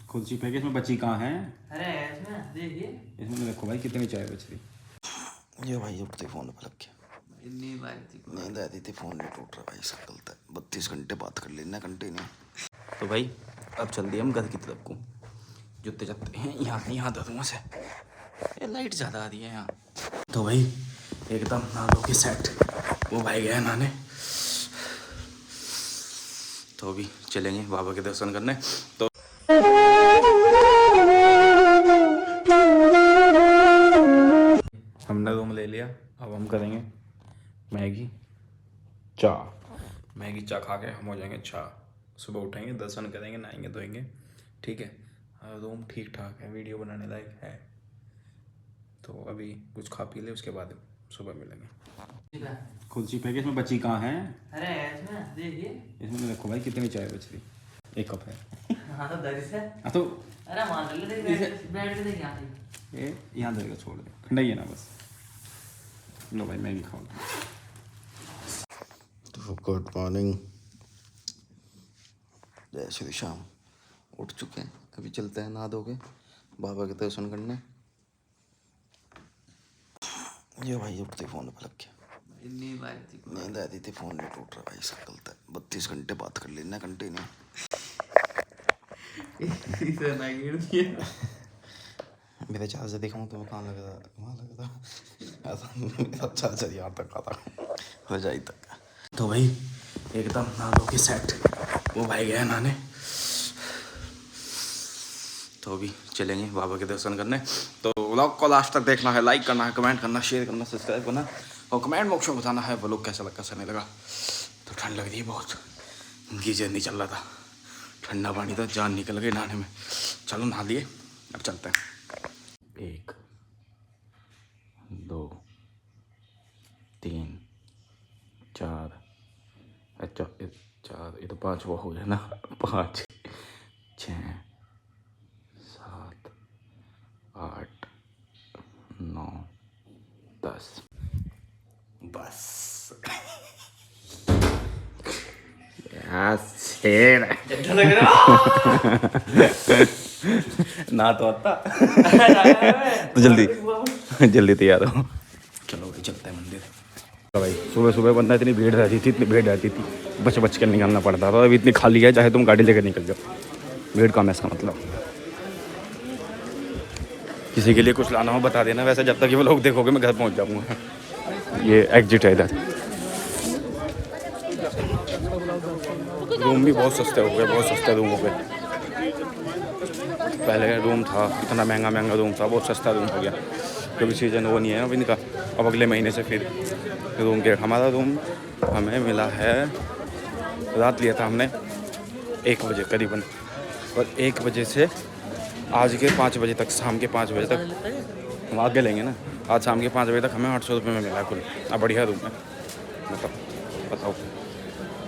खुलसी package इसमें बची कहाँ है? अरे इसमें देखिए, इसमें देखो भाई कितनी चाय बच रही। ये भाई उठते फोन पे लग गया, नींद आती थी, फोन नहीं टूट रहा भाई, सब गलत है। 32 घंटे बात कर लेना कंटिन्यू। तो भाई अब चल दिए हम घर की तरफ को, जुत्ते जाते हैं यहाँ दर्दों से, ये लाइट ज़्यादा आ रही है यहाँ। तो भाई एकदम नहा के सेट, वो भाई गया नहाने, तो अभी चलेंगे बाबा के दर्शन करने। तो हमने रूम ले लिया, अब हम करेंगे मैगी चाय खा के हम हो जाएंगे चाय। सुबह उठेंगे, दर्शन करेंगे, नहाएंगे धोएंगे, ठीक है। रूम ठीक ठाक है, वीडियो बनाने लायक है। तो अभी कुछ खा पी ले, उसके बाद सुबह मिलेंगे। खुलसी पैकेज में बची कहाँ है? अरे इसमें देखिए, इसमें देखो भाई कितनी चाय बच रही, एक कप है। हाँ तो दरी से, तो अरे मान ले बैठ के देखिए ये यहाँ देगा, छोड़ दे, ठंडा ही है ना बस। लो भाई मैगी खाओ। तो गुड मॉर्निंग, जय श्री श्याम। उठ चुके हैं, अभी चलते हैं नहा धो के बाबा के दर्शन करने। ये भाई उठते फोन पे लग गया, नींद आती थी, फोन नहीं टूट रहा भाई, सब गलत है। 32 घंटे बात कर लेना कंटिन्यू। मेरे चार्जर दिखाऊं तो कहाँ लग रहा, वहाँ लग रहा ऐसा, मेरा चार्जर यहाँ तक आता हो जाए तक। तो भाई एकदम नहा धो के सेट, वो भाई गया नहाने, तो अभी चलेंगे बाबा के दर्शन करने। तो व्लॉग को लास्ट तक देखना है, लाइक करना है, कमेंट करना, शेयर करना, सब्सक्राइब करना, और कमेंट बॉक्स में बताना है व्लॉग कैसा लगा, कैसा नहीं लगा। तो ठंड लग रही है बहुत, गीजर नहीं चल रहा था, ठंडा पानी था, जान निकल गई नहाने में। चलो नहा लिए, अब चलते हैं। 1 2 3 4, अच्छा 4, ये तो 5 वो हो गया ना, 5 6 7 8 9 10 बस। शेर ना तो आता तो जल्दी तैयार हो, चलो भाई चलते हैं मंदिर। तो भाई सुबह सुबह बंदा इतनी भीड़ रहती थी, बच के निकलना पड़ता था। अभी इतनी खाली है, चाहे तुम गाड़ी लेकर निकल जाओ, भीड़ कम है इसका मतलब। किसी के लिए कुछ लाना हो बता देना, वैसे जब तक ये लोग देखोगे मैं घर पहुंच जाऊंगा। ये एग्जिट है इधर। रूम भी बहुत सस्ते हो गए, बहुत सस्ते रूमों पे। पहले रूम था इतना महंगा रूम था, बहुत सस्ता रूम हो गया, क्योंकि सीजन वो नहीं है अब इनका। अब अगले महीने से फिर रूम के, हमारा रूम हमें मिला है, रात लिया था हमने 1 बजे करीबन, और 1 बजे से आज के 5 बजे तक, शाम के 5 बजे तक हम आगे लेंगे ना। आज शाम के 5 बजे तक हमें 800 रुपये में मिला कुल। अब बढ़िया रूम है, बताओ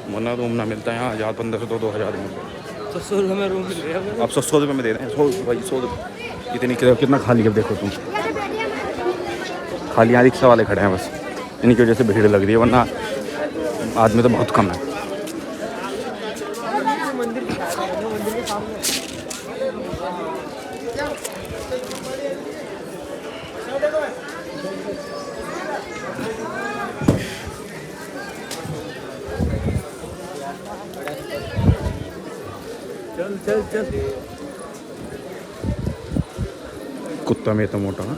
वरना रूम ना मिलता है यहाँ 1000-1500 2000 में। 100 रुपये में रूम मिल रहा है, अब 100 रुपये में दे रहे हैं। 100 भाई 100 रुपये इतनी कितना खाली है, देखो तुम खाली, यहाँ रिक्शा वाले खड़े हैं बस, इनकी वजह से भीड़ लग रही है, वरना आदमी तो बहुत कम है। चल कुत्ता में तो मोटा है।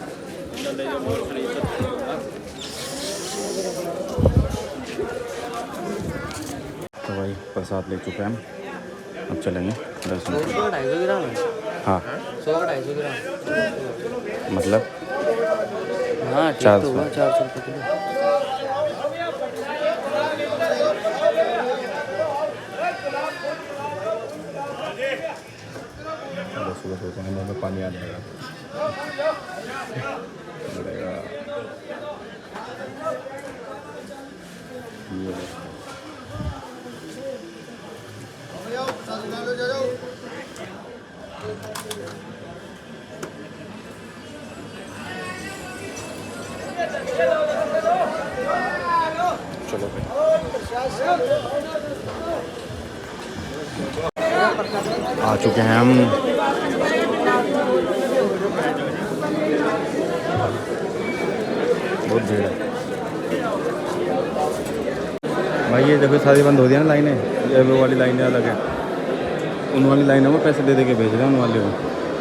तो भाई प्रसाद ले चुके हैं हम, अब चलेंगे दर्शन। 250 ग्राम है। हाँ 100-250 ग्राम मतलब, हाँ 400 रुपये किलो। सुबह सोचते हैं मुँह में पानी आ जाएगा। चलो भाई आ चुके हैं हम। बहुत भीड़ है भाई। ये देखो सारी बंद हो गई ना लाइनें, ये वो वाली लाइनें अलग है। उन वाली लाइनों में पैसे दे के भेज रहे हैं उन वाले को।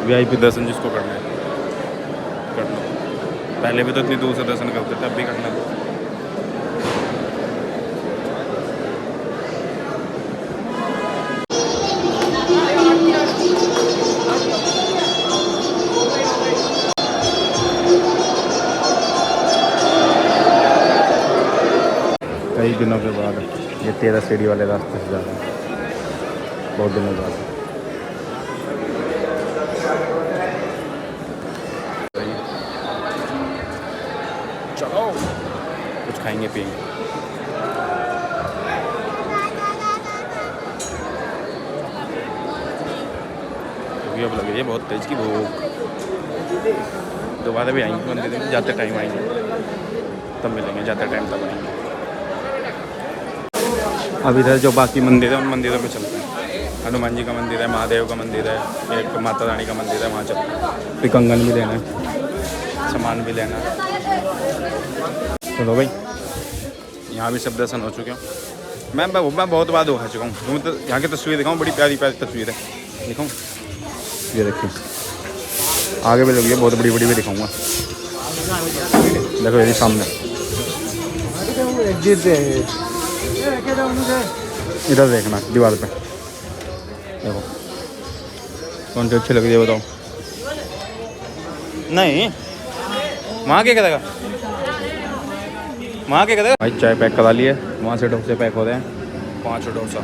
VIP दर्शन जिसको करना है कर लो। पहले भी तो इतनी दूर से दर्शन करते थे, अब भी करना है। कई दिनों के बाद ये 13 सीढ़ी वाले रास्ते से जा रहे हैं, बहुत दिनों बाद। चलो कुछ खाएंगे पिएंगे। क्योंकि अब लगी है बहुत तेज की भूख। दोबारा भी आएंगे मंदिर में, जाते टाइम आएंगे तब मिलेंगे, जाते टाइम तब आएंगे। अब इधर जो बाकी मंदिर है उन मंदिरों पे चलते हैं। हनुमान जी का मंदिर है, महादेव का मंदिर है, एक माता रानी का मंदिर है, वहाँ चलते हैं। फिर कंगन भी लेना है, सामान भी लेना है। चलो भाई, यहाँ भी सब दर्शन हो चुके हैं। मैं बहुत बार खा चुका हूँ। तो यहाँ की तस्वीर दिखाऊँ, बड़ी प्यारी प्यारी तस्वीर है, दिखाऊँ। ये देखिए आगे भी लगी है, बहुत बड़ी बड़ी भी दिखाऊँगा। देखो यही सामने, इधर देखना दीवार पे। देखो कौन सी अच्छी लग रही है बताओ। नहीं वहाँ क्या करेगा, वहाँ क्या करेगा। भाई चाय पैक करा लिए, वहाँ से डोसे पैक हो रहे हैं। 5 डोसा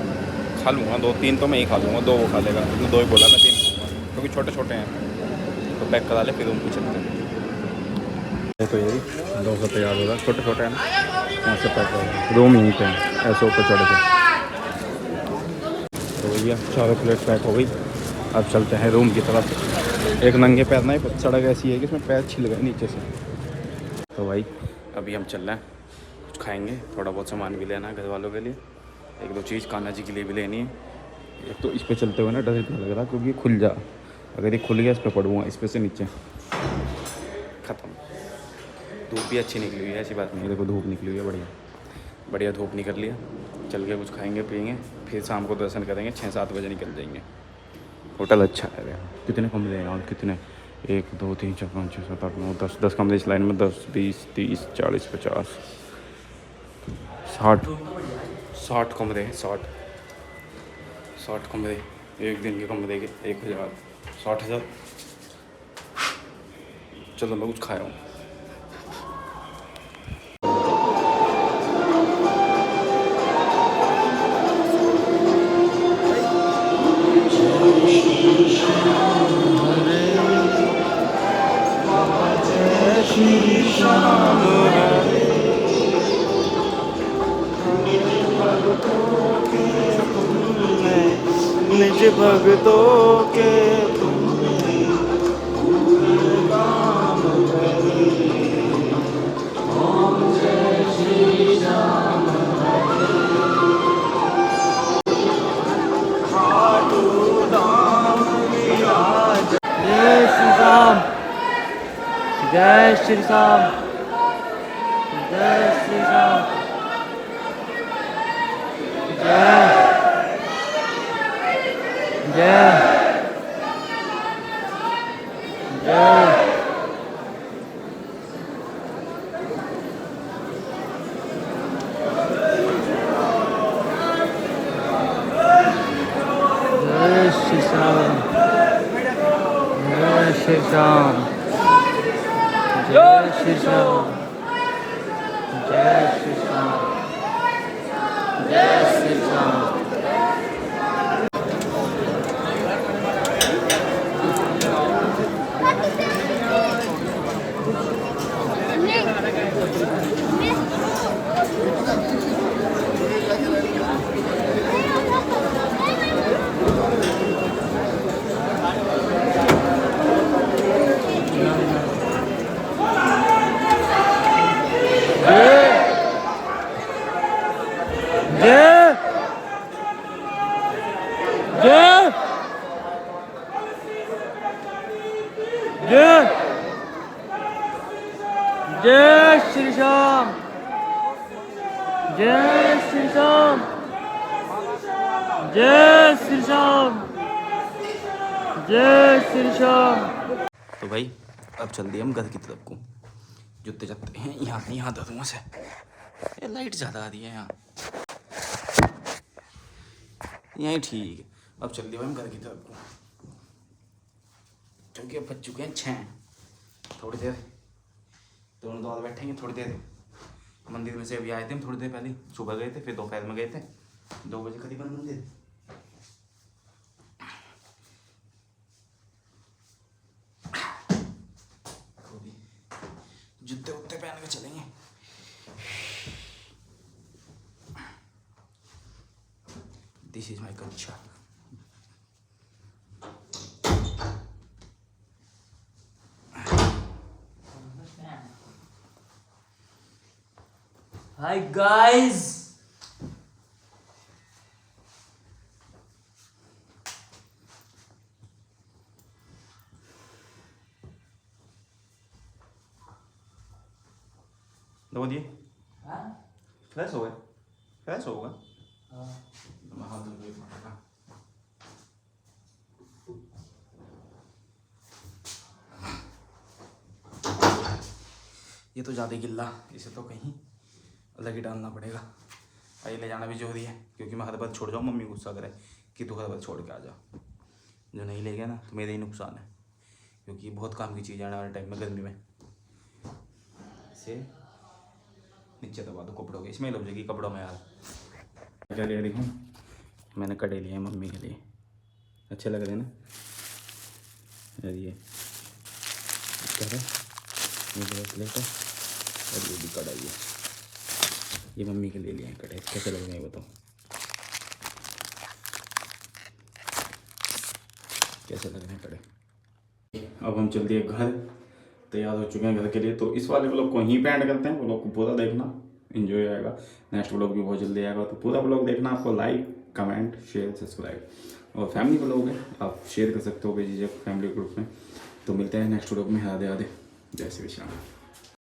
खा लूँगा, 2-3 तो मैं ही खा लूँगा, 2 वो खा लेगा। उसने 2 ही बोला, मैं 3 खाऊँगा क्योंकि छोटे छोटे हैं। तो पैक करा ले, फिर उनको चलते हैं। देखो ये डोसा तैयार हो रहा है, छोटे छोटे हैं ना, यहाँ से पैक हो रहा है। रूम यहीं पे है, ऐसे ऊपर चढ़ के। तो भैया 4 प्लेट पैक हो गई। अब चलते हैं रूम की तरफ। एक नंगे पैर नहीं, सड़क ऐसी है कि इसमें पैर छिल गए नीचे से। तो भाई अभी हम चल रहे हैं, कुछ खाएंगे, थोड़ा बहुत सामान भी लेना है घर वालों के लिए। 1-2 चीज़ कान्हा जी के लिए भी लेनी है। एक तो इस पर चलते हुए ना डर इतना लग रहा क्योंकि खुल जा, अगर ये खुल गया इस पर पड़ूँगा, इस पर से नीचे ख़त्म। धूप भी अच्छी निकली हुई है, ऐसी बात नहीं है। देखो धूप निकली हुई है, बढ़िया बढ़िया धूप निकल लिया। चल के कुछ खाएंगे पिएंगे, फिर शाम को दर्शन करेंगे। 6-7 बजे निकल जाएंगे। होटल अच्छा है। कितने कमरे हैं और कितने, 1 2 3 4 5 6 7 8 9 10 कमरे इस लाइन में। 10 20 30 40 50 60 कमरे हैं। 60 कमरे, एक दिन के कमरे के 1000 60,000। चलो मैं कुछ खाया हूँ। निज भगतों के जय श्री राम, जय श्री राम, जय जय जय। जय श्री राम, जय श्री राम, जय श्री राम, जय श्री राम, जय श्री राम। जय जय श्री राम, जय श्री राम, जय श्री राम, जय श्री राम। तो भाई अब चल दिए हम घर की तरफ को। जूते जाते हैं यहाँ नहीं आता धुआं से। ये लाइट ज़्यादा आ रही है यहाँ, यहीं ठीक है। अब चल दिए हम घर की तरफ को, क्योंकि अब बज चुके हैं 6। थोड़ी देर दोनों दोस्त बैठेंगे, थोड़ी देर मंदिर में से अभी आए थे हम, थोड़ी देर पहले सुबह गए थे, फिर दोपहर में गए थे 2 बजे करीबन मंदिर। जूते उत्ते पहन के चलेंगे। दिस इज माई कक्षा। Hi guys. दो दिए फ्रेश हो गए, फ्रेश होगा। ये तो ज़्यादा गिल्ला, इसे तो कहीं अलग ही डालना पड़ेगा। आइए ले जाना भी जरूरी है, क्योंकि मैं हर बार छोड़ जाऊँ मम्मी गुस्सा करे कि तू हर बार छोड़ के आ जा। जो नहीं ले गया ना तो मेरा ही नुकसान है, क्योंकि बहुत काम की चीज़ है आने वाले टाइम में गर्मी में। इसे नीचे दबा दो कपड़ों के, इसमें लग जाएगी कपड़ों में यार। क्या ले रही हूँ मैंने, कड़े लिए हैं मम्मी के लिए, अच्छे लग रहे हैं ना यार। ये प्लेट है और ये भी कढ़ाई है, ये मम्मी के लिए लिए हैं कड़े। कैसे लग रहे हैं बताओ, कैसे लग रहे हैं कड़े। अब हम चलते हैं घर, तैयार हो चुके हैं घर के लिए। तो इस वाले व्लॉग को यहीं पे एंड करते हैं। व्लॉग को पूरा देखना, एंजॉय आएगा। नेक्स्ट व्लॉग भी बहुत जल्दी आएगा, तो पूरा व्लॉग देखना। आपको लाइक कमेंट शेयर सब्सक्राइब, और फैमिली व्लॉग है आप शेयर कर सकते हो भेजिए फैमिली ग्रुप में। तो मिलते हैं नेक्स्ट व्लॉग में। राधे राधे, जय श्री कृष्ण।